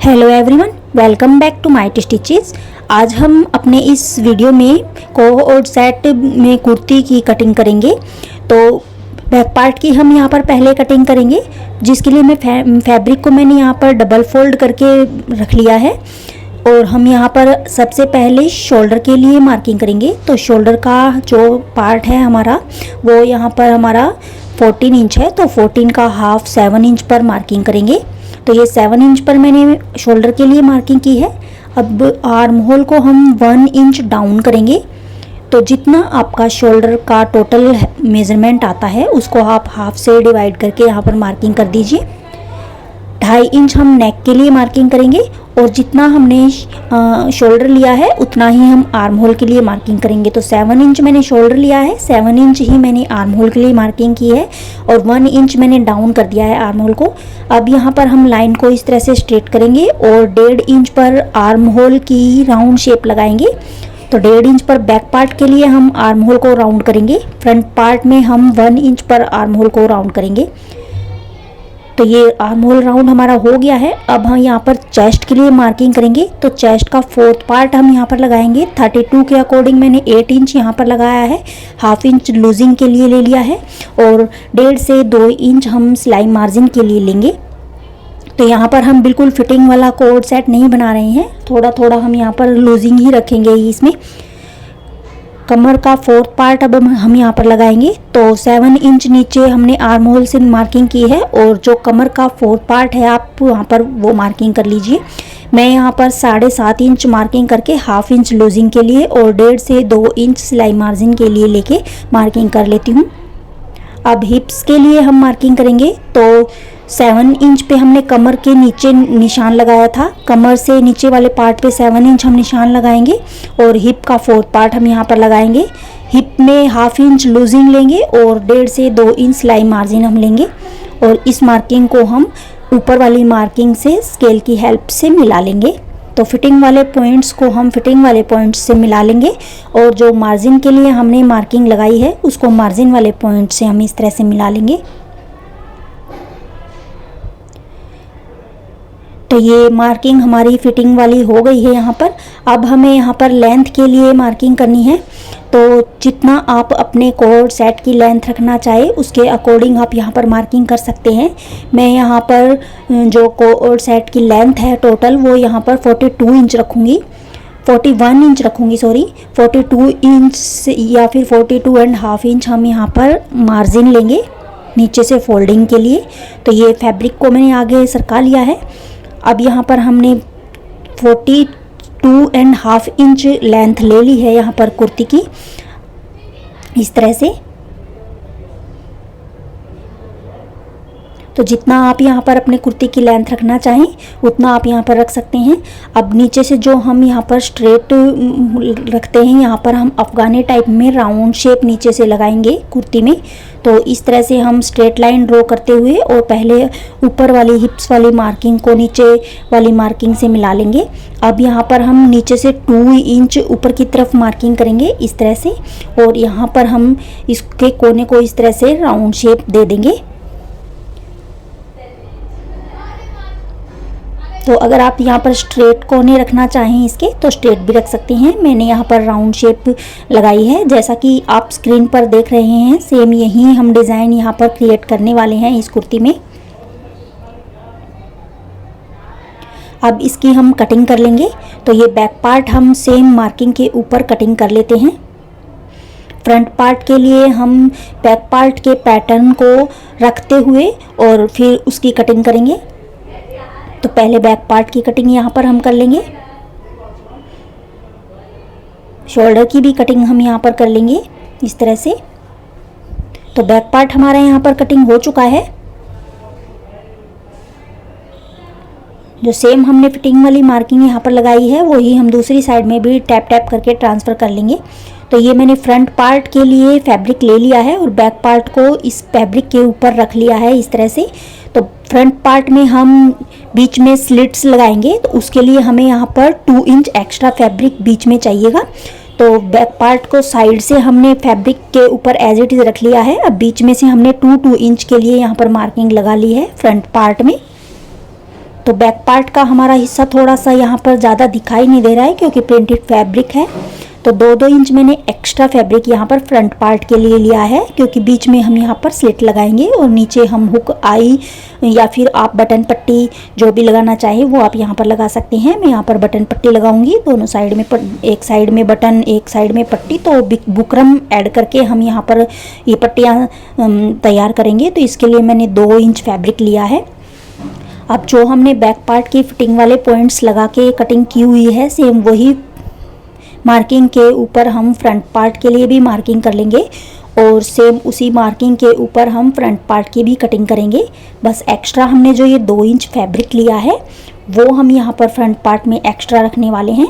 Hello everyone, welcome back to my stitches. आज हम अपने इस वीडियो में कोट सेट में कुर्ती की कटिंग करेंगे। तो बैक पार्ट की हम यहाँ पर पहले कटिंग करेंगे, जिसके लिए मैं फैब्रिक को मैंने यहाँ पर डबल फोल्ड करके रख लिया है। और हम यहाँ पर सबसे पहले शोल्डर के लिए मार्किंग करेंगे। तो शोल्डर का जो पार्ट है हमारा, वो यहाँ पर हमारा 14 इंच है, तो 14 का हाफ 7 इंच पर मार्किंग करेंगे। तो ये 7 इंच पर मैंने शोल्डर के लिए मार्किंग की है। अब आर्म होल को हम 1 इंच डाउन करेंगे। तो जितना आपका शोल्डर का टोटल मेजरमेंट आता है, उसको आप हाफ से डिवाइड करके यहाँ पर मार्किंग कर दीजिए। 2.5 इंच हम नेक के लिए मार्किंग करेंगे, और जितना हमने शोल्डर लिया है उतना ही हम आर्म होल के लिए मार्किंग करेंगे। तो 7 इंच मैंने शोल्डर लिया है, 7 इंच ही मैंने आर्म होल के लिए मार्किंग की है, और 1 इंच मैंने डाउन कर दिया है आर्म होल को। अब यहाँ पर हम लाइन को इस तरह से स्ट्रेट करेंगे और 1.5 इंच पर आर्म होल की राउंड शेप लगाएंगे। तो 1.5 इंच पर बैक पार्ट के लिए हम आर्म होल को राउंड करेंगे, फ्रंट पार्ट में हम 1 इंच पर आर्म होल को राउंड करेंगे। तो ये आर्म होल राउंड हमारा हो गया है। अब हम यहाँ पर चेस्ट के लिए मार्किंग करेंगे। तो चेस्ट का 4th पार्ट हम यहाँ पर लगाएंगे। 32 के अकॉर्डिंग मैंने 8 इंच यहाँ पर लगाया है, हाफ इंच लूजिंग के लिए ले लिया है, और 1.5 से 2 इंच हम सिलाई मार्जिन के लिए लेंगे। तो यहाँ पर हम बिल्कुल फिटिंग वाला कोट सेट नहीं बना रहे हैं, थोड़ा थोड़ा हम यहाँ पर लूजिंग ही रखेंगे इसमें। कमर का 4th पार्ट अब हम यहाँ पर लगाएंगे। तो 7 इंच नीचे हमने आर्म होल से मार्किंग की है, और जो कमर का 4th पार्ट है आप वहाँ पर वो मार्किंग कर लीजिए। मैं यहाँ पर 7.5 इंच मार्किंग करके हाफ इंच लूजिंग के लिए और 1.5 से 2 इंच सिलाई मार्जिन के लिए लेके मार्किंग कर लेती हूँ। अब हिप्स के लिए हम मार्किंग करेंगे। तो 7 इंच पे हमने कमर के नीचे निशान लगाया था, कमर से नीचे वाले पार्ट पे 7 इंच हम निशान लगाएंगे, और हिप का 4th पार्ट हम यहाँ पर लगाएंगे। हिप में हाफ इंच लूजिंग लेंगे और 1.5 से 2 इंच सिलाई मार्जिन हम लेंगे, और इस मार्किंग को हम ऊपर वाली मार्किंग से स्केल की हेल्प से मिला लेंगे। तो फिटिंग वाले पॉइंट्स को हम फिटिंग वाले पॉइंट्स से मिला लेंगे, और जो मार्जिन के लिए हमने मार्किंग लगाई है उसको मार्जिन वाले पॉइंट से हम इस तरह से मिला लेंगे। तो ये मार्किंग हमारी फिटिंग वाली हो गई है यहाँ पर। अब हमें यहाँ पर लेंथ के लिए मार्किंग करनी है। तो जितना आप अपने कोट सेट की लेंथ रखना चाहे उसके अकॉर्डिंग आप यहाँ पर मार्किंग कर सकते हैं। मैं यहाँ पर जो कोट सेट की लेंथ है टोटल, वो यहाँ पर 42 इंच रखूँगी, 41 इंच रखूँगी, सॉरी 42 इंच या फिर 42.5 इंच हम यहाँ पर मार्जिन लेंगे नीचे से फोल्डिंग के लिए। तो ये फैब्रिक को मैंने आगे सरका लिया है। अब यहाँ पर हमने 42.5 इंच लेंथ ले ली है यहाँ पर कुर्ती की, इस तरह से। तो जितना आप यहाँ पर अपने कुर्ती की लेंथ रखना चाहें उतना आप यहाँ पर रख सकते हैं। अब नीचे से जो हम यहाँ पर स्ट्रेट रखते हैं, यहाँ पर हम अफगानी टाइप में राउंड शेप नीचे से लगाएंगे कुर्ती में। तो इस तरह से हम स्ट्रेट लाइन ड्रॉ करते हुए और पहले ऊपर वाली हिप्स वाली मार्किंग को नीचे वाली मार्किंग से मिला लेंगे। अब यहाँ पर हम नीचे से 2 इंच ऊपर की तरफ मार्किंग करेंगे इस तरह से, और यहाँ पर हम इसके कोने को इस तरह से राउंड शेप दे देंगे। तो अगर आप यहाँ पर स्ट्रेट कोने रखना चाहें इसके, तो स्ट्रेट भी रख सकते हैं। मैंने यहाँ पर राउंड शेप लगाई है, जैसा कि आप स्क्रीन पर देख रहे हैं। सेम यही हम डिज़ाइन यहाँ पर क्रिएट करने वाले हैं इस कुर्ती में। अब इसकी हम कटिंग कर लेंगे। तो ये बैक पार्ट हम सेम मार्किंग के ऊपर कटिंग कर लेते हैं। फ्रंट पार्ट के लिए हम बैक पार्ट के पैटर्न को रखते हुए और फिर उसकी कटिंग करेंगे। तो पहले बैक पार्ट की कटिंग यहाँ पर हम कर लेंगे, शोल्डर की भी कटिंग हम यहाँ पर कर लेंगे इस तरह से। तो बैक पार्ट हमारा यहाँ पर कटिंग हो चुका है। जो सेम हमने फिटिंग वाली मार्किंग यहाँ पर लगाई है वही हम दूसरी साइड में भी टैप टैप करके ट्रांसफ़र कर लेंगे। तो ये मैंने फ्रंट पार्ट के लिए फैब्रिक ले लिया है और बैक पार्ट को इस फैब्रिक के ऊपर रख लिया है इस तरह से। तो फ्रंट पार्ट में हम बीच में स्लिट्स लगाएंगे, तो उसके लिए हमें यहाँ पर 2 इंच एक्स्ट्रा फैब्रिक बीच में चाहिएगा। तो बैक पार्ट को साइड से हमने फैब्रिक के ऊपर एज इट इज़ रख लिया है। अब बीच में से हमने 2 इंच के लिए यहाँ पर मार्किंग लगा ली है फ्रंट पार्ट में। तो बैक पार्ट का हमारा हिस्सा थोड़ा सा यहाँ पर ज़्यादा दिखाई नहीं दे रहा है क्योंकि प्रिंटेड फैब्रिक है। तो 2-2 इंच मैंने एक्स्ट्रा फैब्रिक यहाँ पर फ्रंट पार्ट के लिए लिया है, क्योंकि बीच में हम यहाँ पर स्लिट लगाएंगे और नीचे हम हुक आई या फिर आप बटन पट्टी जो भी लगाना चाहे वो आप यहाँ पर लगा सकते हैं। मैं यहाँ पर बटन पट्टी लगाऊंगी, दोनों साइड में एक साइड में बटन एक साइड में पट्टी, तो बुकरम ऐड करके हम यहाँ पर ये पट्टियाँ तैयार करेंगे। तो इसके लिए मैंने 2 इंच फैब्रिक लिया है। अब जो हमने बैक पार्ट की फिटिंग वाले पॉइंट्स लगा के कटिंग की हुई है, सेम वही मार्किंग के ऊपर हम फ्रंट पार्ट के लिए भी मार्किंग कर लेंगे और सेम उसी मार्किंग के ऊपर हम फ्रंट पार्ट की भी कटिंग करेंगे। बस एक्स्ट्रा हमने जो ये 2 इंच फैब्रिक लिया है वो हम यहाँ पर फ्रंट पार्ट में एक्स्ट्रा रखने वाले हैं।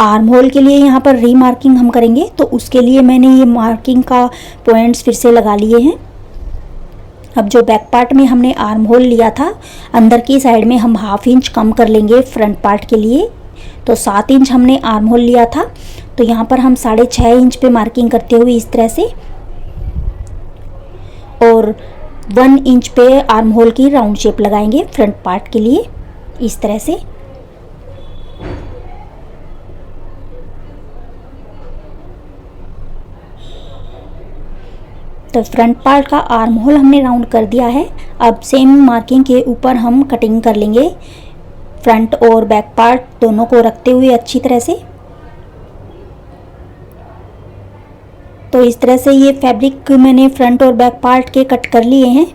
आर्म होल के लिए यहाँ पर रीमार्किंग हम करेंगे, तो उसके लिए मैंने ये मार्किंग का पॉइंट्स फिर से लगा लिए हैं। अब जो बैक पार्ट में हमने आर्म होल लिया था, अंदर की साइड में हम 1/2 इंच कम कर लेंगे फ्रंट पार्ट के लिए। तो 7 इंच हमने आर्म होल लिया था, तो यहाँ पर हम 6.5 इंच पे मार्किंग करते हुए इस तरह से, और 1 इंच पे आर्म होल की राउंड शेप लगाएंगे फ्रंट पार्ट के लिए इस तरह से। तो फ्रंट पार्ट का आर्म होल हमने राउंड कर दिया है। अब सेम मार्किंग के ऊपर हम कटिंग कर लेंगे फ्रंट और बैक पार्ट दोनों को रखते हुए अच्छी तरह से। तो इस तरह से ये फैब्रिक मैंने फ्रंट और बैक पार्ट के कट कर लिए हैं।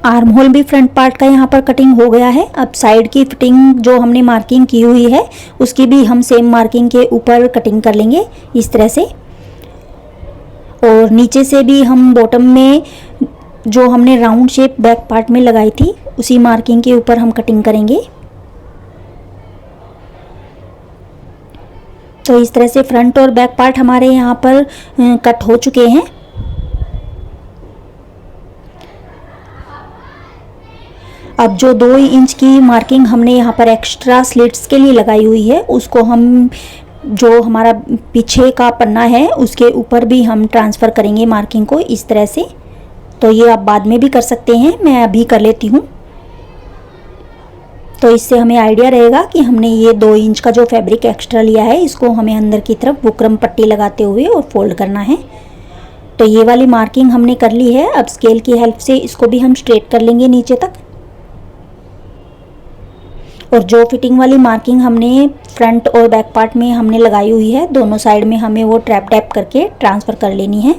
आर्म होल भी फ्रंट पार्ट का यहाँ पर कटिंग हो गया है। अब साइड की फिटिंग जो हमने मार्किंग की हुई है उसकी भी हम सेम मार्किंग के ऊपर कटिंग कर लेंगे इस तरह से, और नीचे से भी हम बॉटम में जो हमने राउंड शेप बैक पार्ट में लगाई थी उसी मार्किंग के ऊपर हम कटिंग करेंगे। तो इस तरह से फ्रंट और बैक पार्ट हमारे यहाँ पर कट हो चुके हैं। अब जो 2 इंच की मार्किंग हमने यहाँ पर एक्स्ट्रा स्लिट्स के लिए लगाई हुई है उसको हम जो हमारा पीछे का पन्ना है उसके ऊपर भी हम ट्रांसफ़र करेंगे मार्किंग को इस तरह से। तो ये आप बाद में भी कर सकते हैं, मैं अभी कर लेती हूँ। तो इससे हमें आइडिया रहेगा कि हमने ये 2 इंच का जो फैब्रिक एक्स्ट्रा लिया है इसको हमें अंदर की तरफ बुकरम पट्टी लगाते हुए और फोल्ड करना है। तो ये वाली मार्किंग हमने कर ली है। अब स्केल की हेल्प से इसको भी हम स्ट्रेट कर लेंगे नीचे तक, और जो फिटिंग वाली मार्किंग हमने फ्रंट और बैक पार्ट में हमने लगाई हुई है दोनों साइड में हमें वो ट्रैप टैप करके ट्रांसफ़र कर लेनी है।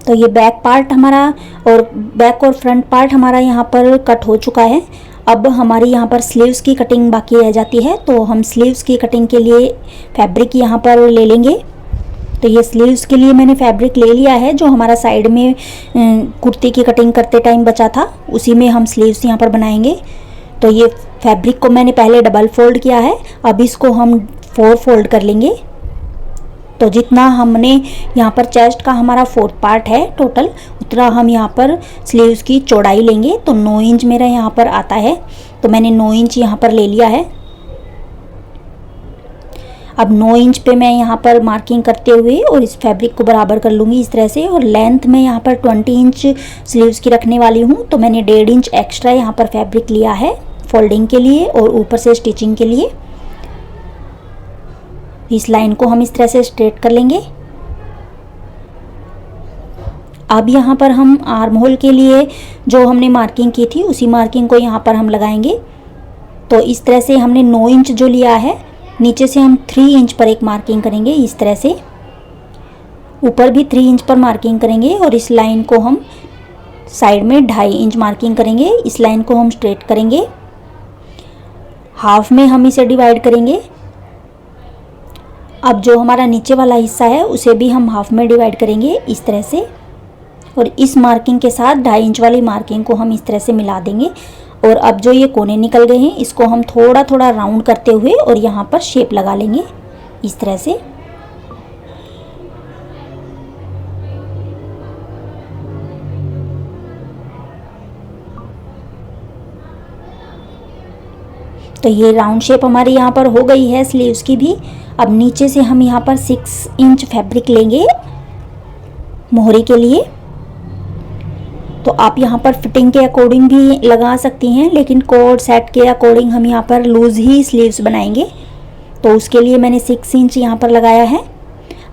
तो ये बैक पार्ट हमारा और बैक और फ्रंट पार्ट हमारा यहाँ पर कट हो चुका है। अब हमारी यहाँ पर स्लीव्स की कटिंग बाकी रह जाती है, तो हम स्लीव्स की कटिंग के लिए फैब्रिक यहाँ पर ले लेंगे। तो ये स्लीव्स के लिए मैंने फैब्रिक ले लिया है जो हमारा साइड में कुर्ती की कटिंग करते टाइम बचा था, उसी में हम स्लीव्स यहाँ पर बनाएंगे। तो ये फैब्रिक को मैंने पहले डबल फोल्ड किया है, अब इसको हम 4 फोल्ड कर लेंगे। तो जितना हमने यहाँ पर चेस्ट का हमारा 4th पार्ट है टोटल, उतना हम यहाँ पर स्लीव्स की चौड़ाई लेंगे। तो 9 इंच मेरा यहाँ पर आता है, तो मैंने 9 इंच यहाँ पर ले लिया है। अब 9 इंच पे मैं यहाँ पर मार्किंग करते हुए और इस फैब्रिक को बराबर कर लूँगी इस तरह से, और लेंथ में यहाँ पर 20 इंच स्लीव्स की रखने वाली हूँ। तो मैंने 1.5 इंच एक्स्ट्रा यहाँ पर फैब्रिक लिया है फोल्डिंग के लिए और ऊपर से स्टिचिंग के लिए। इस लाइन को हम इस तरह से स्ट्रेट कर लेंगे। अब यहाँ पर हम आर्म होल के लिए जो हमने मार्किंग की थी उसी मार्किंग को यहाँ पर हम लगाएंगे। तो इस तरह से हमने 9 इंच जो लिया है, नीचे से हम 3 इंच पर एक मार्किंग करेंगे इस तरह से, ऊपर भी 3 इंच पर मार्किंग करेंगे, और इस लाइन को हम साइड में 2.5 इंच मार्किंग करेंगे। इस लाइन को हम स्ट्रेट करेंगे, हाफ में हम इसे डिवाइड करेंगे। अब जो हमारा नीचे वाला हिस्सा है उसे भी हम हाफ में डिवाइड करेंगे इस तरह से, और इस मार्किंग के साथ 2.5 इंच वाली मार्किंग को हम इस तरह से मिला देंगे। और अब जो ये कोने निकल गए हैं इसको हम थोड़ा थोड़ा राउंड करते हुए और यहाँ पर शेप लगा लेंगे इस तरह से। तो ये राउंड शेप हमारी यहाँ पर हो गई है स्लीव्स की भी। अब नीचे से हम यहाँ पर 6 इंच फैब्रिक लेंगे मोहरी के लिए। तो आप यहाँ पर फिटिंग के अकॉर्डिंग भी लगा सकती हैं, लेकिन कोट सेट के अकॉर्डिंग हम यहाँ पर लूज़ ही स्लीव्स बनाएंगे। तो उसके लिए मैंने 6 इंच यहाँ पर लगाया है।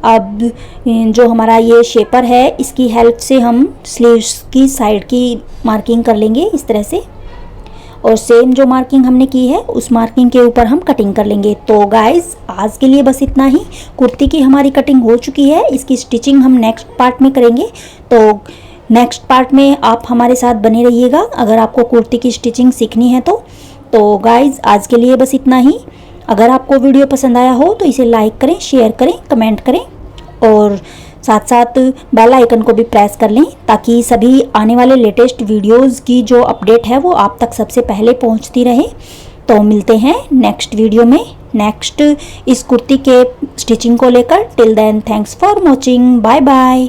अब जो हमारा ये शेपर है, इसकी हेल्प से हम स्लीव्स की साइड की मार्किंग कर लेंगे इस तरह से, और सेम जो मार्किंग हमने की है उस मार्किंग के ऊपर हम कटिंग कर लेंगे। तो गाइस आज के लिए बस इतना ही। कुर्ती की हमारी कटिंग हो चुकी है, इसकी स्टिचिंग हम नेक्स्ट पार्ट में करेंगे। तो नेक्स्ट पार्ट में आप हमारे साथ बने रहिएगा अगर आपको कुर्ती की स्टिचिंग सीखनी है तो गाइस आज के लिए बस इतना ही। अगर आपको वीडियो पसंद आया हो तो इसे लाइक करें, शेयर करें, कमेंट करें, और साथ साथ बेल आइकन को भी प्रेस कर लें ताकि सभी आने वाले लेटेस्ट वीडियोस की जो अपडेट है वो आप तक सबसे पहले पहुंचती रहे। तो मिलते हैं नेक्स्ट वीडियो में नेक्स्ट इस कुर्ती के स्टिचिंग को लेकर। Till then thanks for watching, bye bye.